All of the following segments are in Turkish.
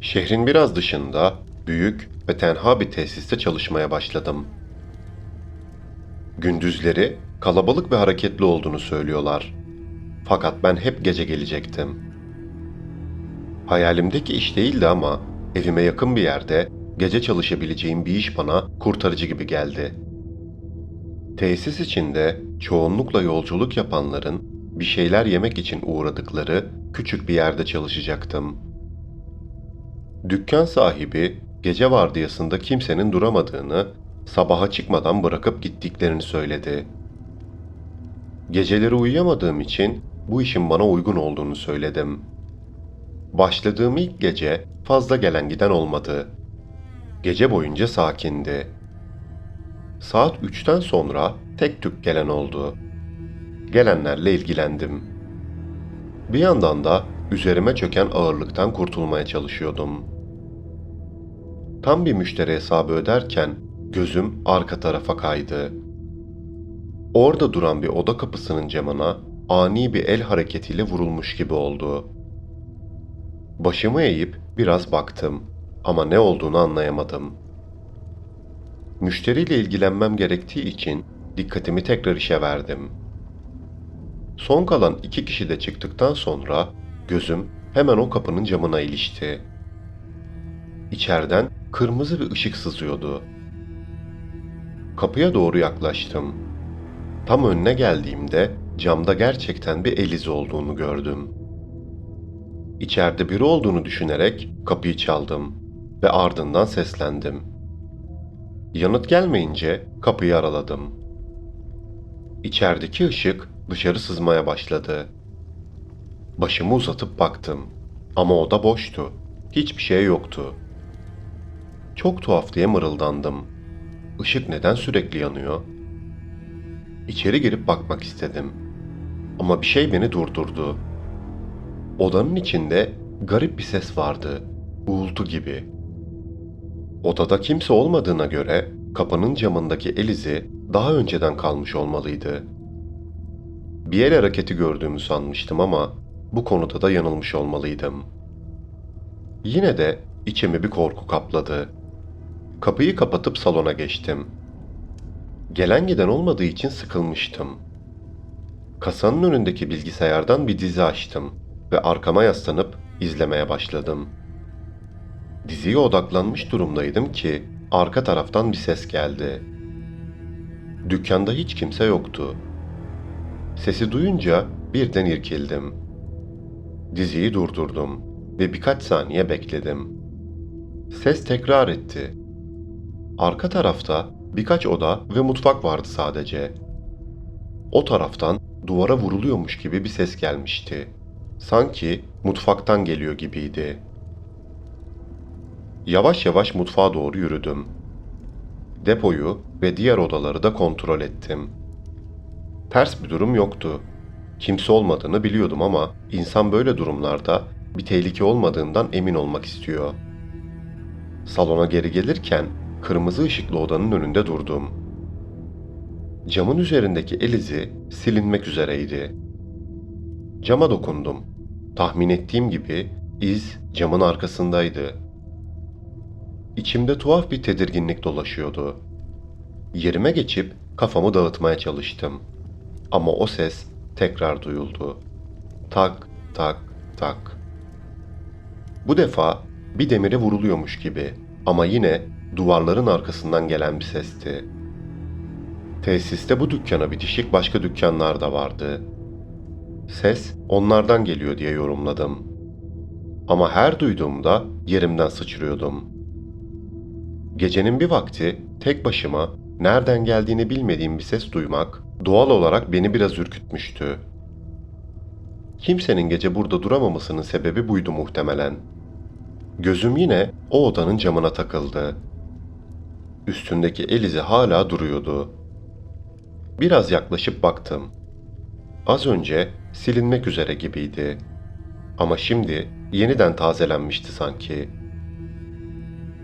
Şehrin biraz dışında, büyük ve tenha bir tesiste çalışmaya başladım. Gündüzleri kalabalık ve hareketli olduğunu söylüyorlar. Fakat ben hep gece gelecektim. Hayalimdeki iş değildi ama evime yakın bir yerde gece çalışabileceğim bir iş bana kurtarıcı gibi geldi. Tesis içinde çoğunlukla yolculuk yapanların bir şeyler yemek için uğradıkları küçük bir yerde çalışacaktım. Dükkan sahibi gece vardiyasında kimsenin duramadığını, sabaha çıkmadan bırakıp gittiklerini söyledi. Geceleri uyuyamadığım için bu işin bana uygun olduğunu söyledim. Başladığım ilk gece fazla gelen giden olmadı. Gece boyunca sakindi. Saat 3'ten sonra tek tük gelen oldu. Gelenlerle ilgilendim. Bir yandan da üzerime çöken ağırlıktan kurtulmaya çalışıyordum. Tam bir müşteri hesabı öderken gözüm arka tarafa kaydı. Orada duran bir oda kapısının camına ani bir el hareketiyle vurulmuş gibi oldu. Başımı eğip biraz baktım ama ne olduğunu anlayamadım. Müşteriyle ilgilenmem gerektiği için dikkatimi tekrar işe verdim. Son kalan 2 kişi de çıktıktan sonra gözüm hemen o kapının camına ilişti. İçeriden kırmızı bir ışık sızıyordu. Kapıya doğru yaklaştım. Tam önüne geldiğimde camda gerçekten bir el izi olduğunu gördüm. İçeride biri olduğunu düşünerek kapıyı çaldım ve ardından seslendim. Yanıt gelmeyince kapıyı araladım. İçerideki ışık dışarı sızmaya başladı. Başımı uzatıp baktım ama oda boştu. Hiçbir şey yoktu. Çok tuhaf diye mırıldandım. Işık neden sürekli yanıyor? İçeri girip bakmak istedim. Ama bir şey beni durdurdu. Odanın içinde garip bir ses vardı. Uğultu gibi. Odada kimse olmadığına göre kapının camındaki el izi daha önceden kalmış olmalıydı. Bir el hareketi gördüğümü sanmıştım ama bu konuda da yanılmış olmalıydım. Yine de içimi bir korku kapladı. Kapıyı kapatıp salona geçtim. Gelen giden olmadığı için sıkılmıştım. Kasanın önündeki bilgisayardan bir dizi açtım ve arkama yaslanıp izlemeye başladım. Diziye odaklanmış durumdaydım ki arka taraftan bir ses geldi. Dükkanda hiç kimse yoktu. Sesi duyunca birden irkildim. Diziyi durdurdum ve birkaç saniye bekledim. Ses tekrar etti. Arka tarafta birkaç oda ve mutfak vardı sadece. O taraftan duvara vuruluyormuş gibi bir ses gelmişti. Sanki mutfaktan geliyor gibiydi. Yavaş yavaş mutfağa doğru yürüdüm. Depoyu ve diğer odaları da kontrol ettim. Ters bir durum yoktu. Kimse olmadığını biliyordum ama insan böyle durumlarda bir tehlike olmadığından emin olmak istiyor. Salona geri gelirken kırmızı ışıklı odanın önünde durdum. Camın üzerindeki el izi silinmek üzereydi. Cama dokundum. Tahmin ettiğim gibi iz camın arkasındaydı. İçimde tuhaf bir tedirginlik dolaşıyordu. Yerime geçip kafamı dağıtmaya çalıştım. Ama o ses tekrar duyuldu. Tak, tak, tak. Bu defa bir demire vuruluyormuş gibi ama yine duvarların arkasından gelen bir sesti. Tesiste bu dükkana bitişik başka dükkanlar da vardı. Ses onlardan geliyor diye yorumladım. Ama her duyduğumda yerimden sıçrıyordum. Gecenin bir vakti tek başıma nereden geldiğini bilmediğim bir ses duymak doğal olarak beni biraz ürkütmüştü. Kimsenin gece burada duramamasının sebebi buydu muhtemelen. Gözüm yine o odanın camına takıldı. Üstündeki el izi hala duruyordu. Biraz yaklaşıp baktım. Az önce silinmek üzere gibiydi. Ama şimdi yeniden tazelenmişti sanki.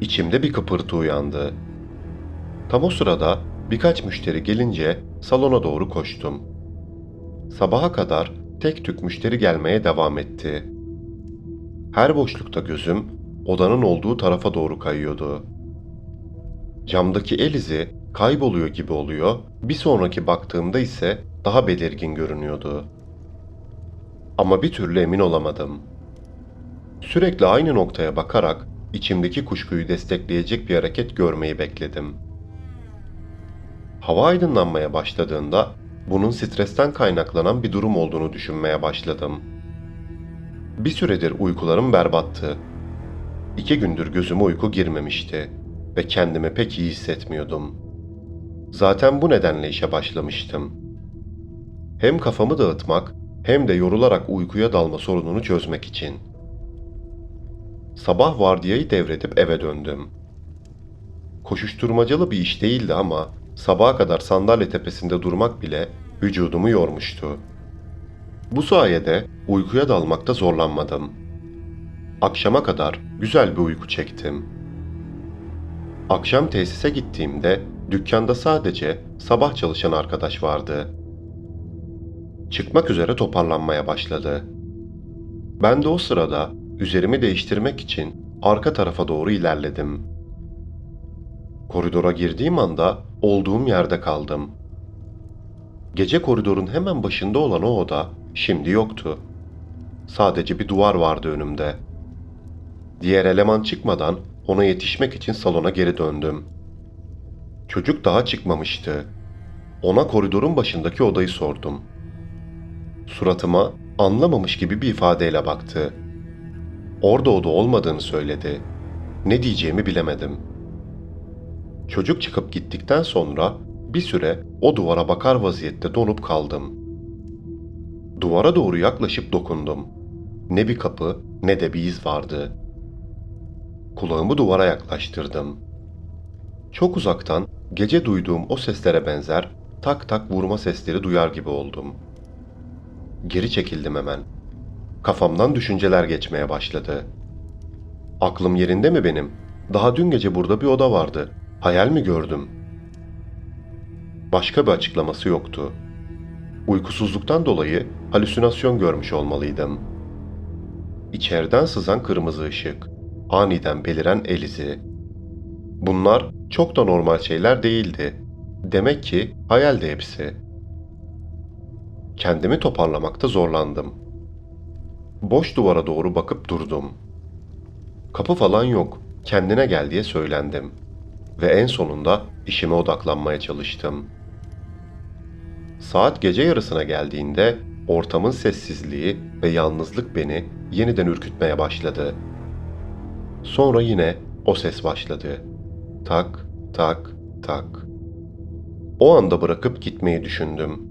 İçimde bir kıpırtı uyandı. Tam o sırada birkaç müşteri gelince salona doğru koştum. Sabaha kadar tek tük müşteri gelmeye devam etti. Her boşlukta gözüm odanın olduğu tarafa doğru kayıyordu. Camdaki el izi kayboluyor gibi oluyor, bir sonraki baktığımda ise daha belirgin görünüyordu. Ama bir türlü emin olamadım. Sürekli aynı noktaya bakarak içimdeki kuşkuyu destekleyecek bir hareket görmeyi bekledim. Hava aydınlanmaya başladığında bunun stresten kaynaklanan bir durum olduğunu düşünmeye başladım. Bir süredir uykularım berbattı. 2 gündür gözüme uyku girmemişti ve kendimi pek iyi hissetmiyordum. Zaten bu nedenle işe başlamıştım. Hem kafamı dağıtmak hem de yorularak uykuya dalma sorununu çözmek için. Sabah vardiyayı devredip eve döndüm. Koşuşturmacalı bir iş değildi ama sabaha kadar sandalye tepesinde durmak bile vücudumu yormuştu. Bu sayede uykuya dalmakta zorlanmadım. Akşama kadar güzel bir uyku çektim. Akşam tesise gittiğimde dükkanda sadece sabah çalışan arkadaş vardı. Çıkmak üzere toparlanmaya başladı. Ben de o sırada üzerimi değiştirmek için arka tarafa doğru ilerledim. Koridora girdiğim anda olduğum yerde kaldım. Gece koridorun hemen başında olan o oda şimdi yoktu. Sadece bir duvar vardı önümde. Diğer eleman çıkmadan ona yetişmek için salona geri döndüm. Çocuk daha çıkmamıştı. Ona koridorun başındaki odayı sordum. Suratıma anlamamış gibi bir ifadeyle baktı. Orada oda olmadığını söyledi. Ne diyeceğimi bilemedim. Çocuk çıkıp gittikten sonra bir süre o duvara bakar vaziyette donup kaldım. Duvara doğru yaklaşıp dokundum. Ne bir kapı ne de bir iz vardı. Kulağımı duvara yaklaştırdım. Çok uzaktan gece duyduğum o seslere benzer tak tak vurma sesleri duyar gibi oldum. Geri çekildim hemen. Kafamdan düşünceler geçmeye başladı. Aklım yerinde mi benim? Daha dün gece burada bir oda vardı. Hayal mi gördüm? Başka bir açıklaması yoktu. Uykusuzluktan dolayı halüsinasyon görmüş olmalıydım. İçeriden sızan kırmızı ışık, aniden beliren el izi. Bunlar çok da normal şeyler değildi. Demek ki hayaldi hepsi. Kendimi toparlamakta zorlandım. Boş duvara doğru bakıp durdum. Kapı falan yok, kendine gel diye söylendim. Ve en sonunda işime odaklanmaya çalıştım. Saat gece yarısına geldiğinde ortamın sessizliği ve yalnızlık beni yeniden ürkütmeye başladı. Sonra yine o ses başladı. Tak, tak, tak. O anda bırakıp gitmeyi düşündüm.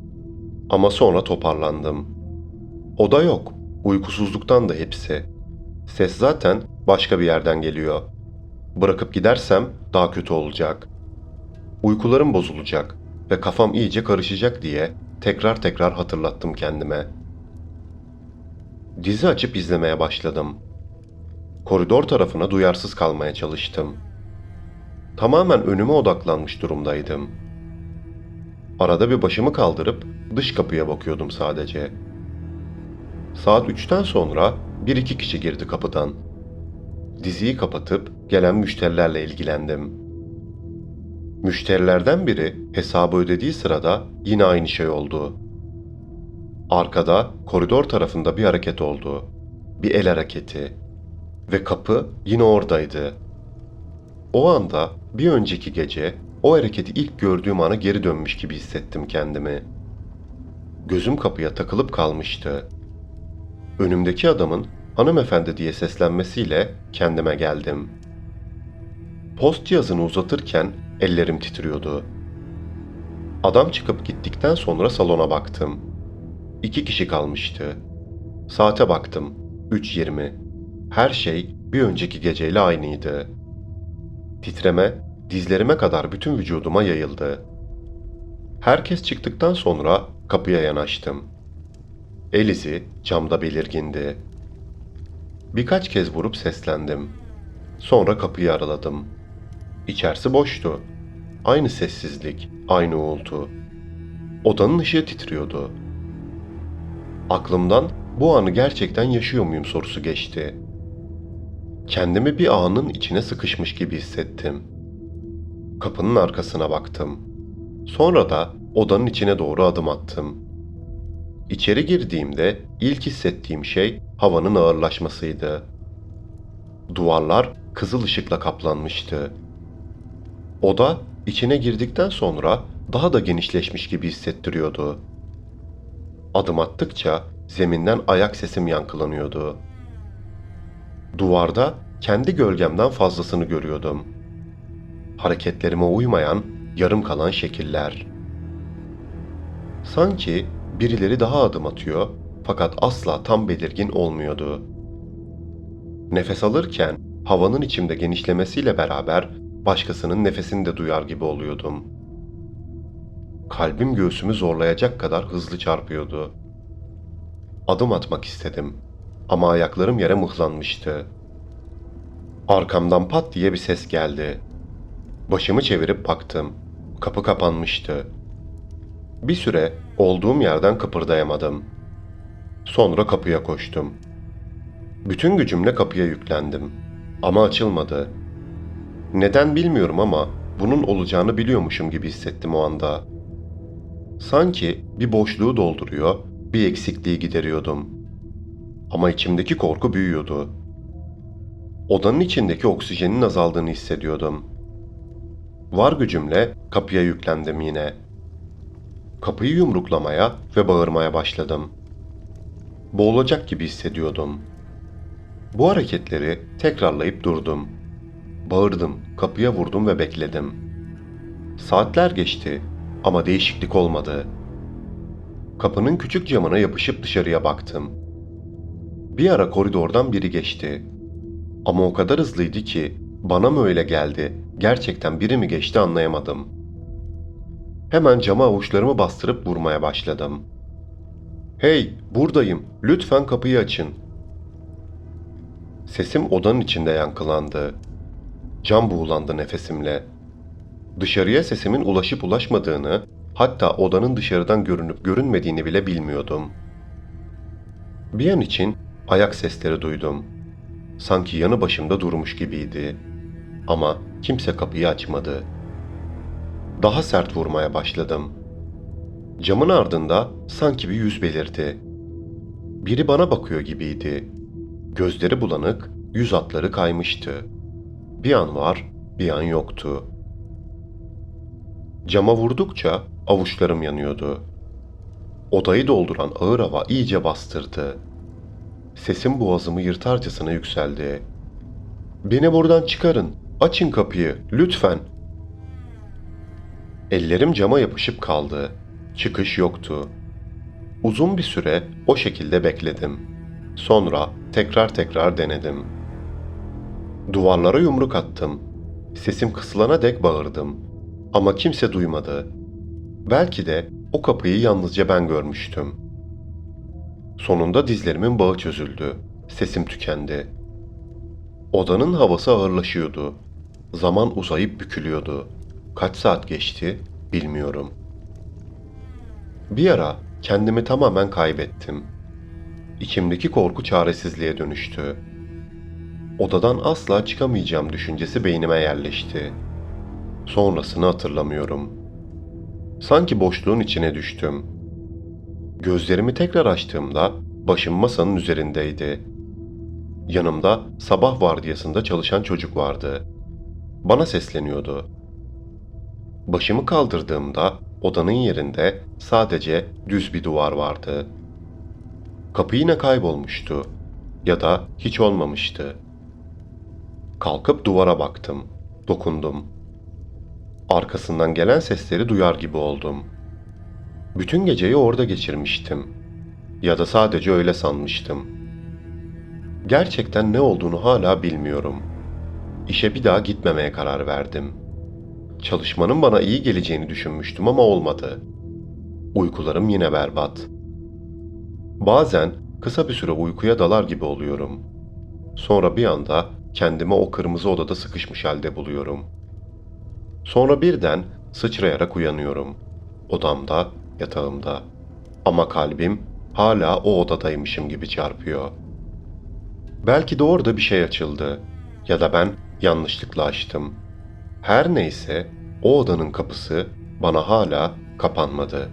Ama sonra toparlandım. Oda yok, uykusuzluktan da hepsi. Ses zaten başka bir yerden geliyor. Bırakıp gidersem daha kötü olacak. Uykularım bozulacak ve kafam iyice karışacak diye tekrar tekrar hatırlattım kendime. Dizi açıp izlemeye başladım. Koridor tarafına duyarsız kalmaya çalıştım. Tamamen önüme odaklanmış durumdaydım. Arada bir başımı kaldırıp dış kapıya bakıyordum sadece. Saat 3'ten sonra bir iki kişi girdi kapıdan. Diziyi kapatıp gelen müşterilerle ilgilendim. Müşterilerden biri hesabı ödediği sırada yine aynı şey oldu. Arkada, koridor tarafında bir hareket oldu. Bir el hareketi. Ve kapı yine oradaydı. O anda bir önceki gece o hareketi ilk gördüğüm ana geri dönmüş gibi hissettim kendimi. Gözüm kapıya takılıp kalmıştı. Önümdeki adamın hanımefendi diye seslenmesiyle kendime geldim. Post cihazını uzatırken ellerim titriyordu. Adam çıkıp gittikten sonra salona baktım. 2 kişi kalmıştı. Saate baktım. 3:20. Her şey bir önceki geceyle aynıydı. Titreme dizlerime kadar bütün vücuduma yayıldı. Herkes çıktıktan sonra kapıya yanaştım. El izi camda belirgindi. Birkaç kez vurup seslendim. Sonra kapıyı araladım. İçerisi boştu. Aynı sessizlik, aynı uğultu. Odanın ışığı titriyordu. Aklımdan bu anı gerçekten yaşıyor muyum sorusu geçti. Kendimi bir ağının içine sıkışmış gibi hissettim. Kapının arkasına baktım. Sonra da odanın içine doğru adım attım. İçeri girdiğimde ilk hissettiğim şey havanın ağırlaşmasıydı. Duvarlar kızıl ışıkla kaplanmıştı. Oda içine girdikten sonra daha da genişleşmiş gibi hissettiriyordu. Adım attıkça zeminden ayak sesim yankılanıyordu. Duvarda kendi gölgemden fazlasını görüyordum. Hareketlerime uymayan, yarım kalan şekiller. Sanki birileri daha adım atıyor fakat asla tam belirgin olmuyordu. Nefes alırken havanın içimde genişlemesiyle beraber başkasının nefesini de duyar gibi oluyordum. Kalbim göğsümü zorlayacak kadar hızlı çarpıyordu. Adım atmak istedim ama ayaklarım yere mıhlanmıştı. Arkamdan pat diye bir ses geldi. Başımı çevirip baktım. Kapı kapanmıştı. Bir süre olduğum yerden kıpırdayamadım. Sonra kapıya koştum. Bütün gücümle kapıya yüklendim. Ama açılmadı. Neden bilmiyorum ama bunun olacağını biliyormuşum gibi hissettim o anda. Sanki bir boşluğu dolduruyor, bir eksikliği gideriyordum. Ama içimdeki korku büyüyordu. Odanın içindeki oksijenin azaldığını hissediyordum. Var gücümle kapıya yüklendim yine. Kapıyı yumruklamaya ve bağırmaya başladım. Boğulacak gibi hissediyordum. Bu hareketleri tekrarlayıp durdum. Bağırdım, kapıya vurdum ve bekledim. Saatler geçti ama değişiklik olmadı. Kapının küçük camına yapışıp dışarıya baktım. Bir ara koridordan biri geçti. Ama o kadar hızlıydı ki bana mı öyle geldi, gerçekten biri mi geçti anlayamadım. Hemen cama avuçlarımı bastırıp vurmaya başladım. "Hey, buradayım. Lütfen kapıyı açın." Sesim odanın içinde yankılandı. Cam buğulandı nefesimle. Dışarıya sesimin ulaşıp ulaşmadığını, hatta odanın dışarıdan görünüp görünmediğini bile bilmiyordum. Bir an için ayak sesleri duydum. Sanki yanı başımda durmuş gibiydi. Ama kimse kapıyı açmadı. Daha sert vurmaya başladım. Camın ardında sanki bir yüz belirdi. Biri bana bakıyor gibiydi. Gözleri bulanık, yüz hatları kaymıştı. Bir an var, bir an yoktu. Cama vurdukça avuçlarım yanıyordu. Odayı dolduran ağır hava iyice bastırdı. Sesim boğazımı yırtarcasına yükseldi. "Beni buradan çıkarın, açın kapıyı, lütfen." Ellerim cama yapışıp kaldı. Çıkış yoktu. Uzun bir süre o şekilde bekledim. Sonra tekrar denedim. Duvarlara yumruk attım. Sesim kısılana dek bağırdım. Ama kimse duymadı. Belki de o kapıyı yalnızca ben görmüştüm. Sonunda dizlerimin bağı çözüldü. Sesim tükendi. Odanın havası ağırlaşıyordu. Zaman uzayıp bükülüyordu. Kaç saat geçti bilmiyorum. Bir ara kendimi tamamen kaybettim. İçimdeki korku çaresizliğe dönüştü. Odadan asla çıkamayacağım düşüncesi beynime yerleşti. Sonrasını hatırlamıyorum. Sanki boşluğun içine düştüm. Gözlerimi tekrar açtığımda başım masanın üzerindeydi. Yanımda sabah vardiyasında çalışan çocuk vardı. Bana sesleniyordu. Başımı kaldırdığımda odanın yerinde sadece düz bir duvar vardı. Kapı yine kaybolmuştu ya da hiç olmamıştı. Kalkıp duvara baktım, dokundum. Arkasından gelen sesleri duyar gibi oldum. Bütün geceyi orada geçirmiştim. Ya da sadece öyle sanmıştım. Gerçekten ne olduğunu hala bilmiyorum. İşe bir daha gitmemeye karar verdim. Çalışmanın bana iyi geleceğini düşünmüştüm ama olmadı. Uykularım yine berbat. Bazen kısa bir süre uykuya dalar gibi oluyorum. Sonra bir anda kendimi o kırmızı odada sıkışmış halde buluyorum. Sonra birden sıçrayarak uyanıyorum. Odamda, yatağımda. Ama kalbim hala o odadaymışım gibi çarpıyor. Belki de orada bir şey açıldı. Ya da ben yanlışlıkla açtım. Her neyse o odanın kapısı bana hala kapanmadı.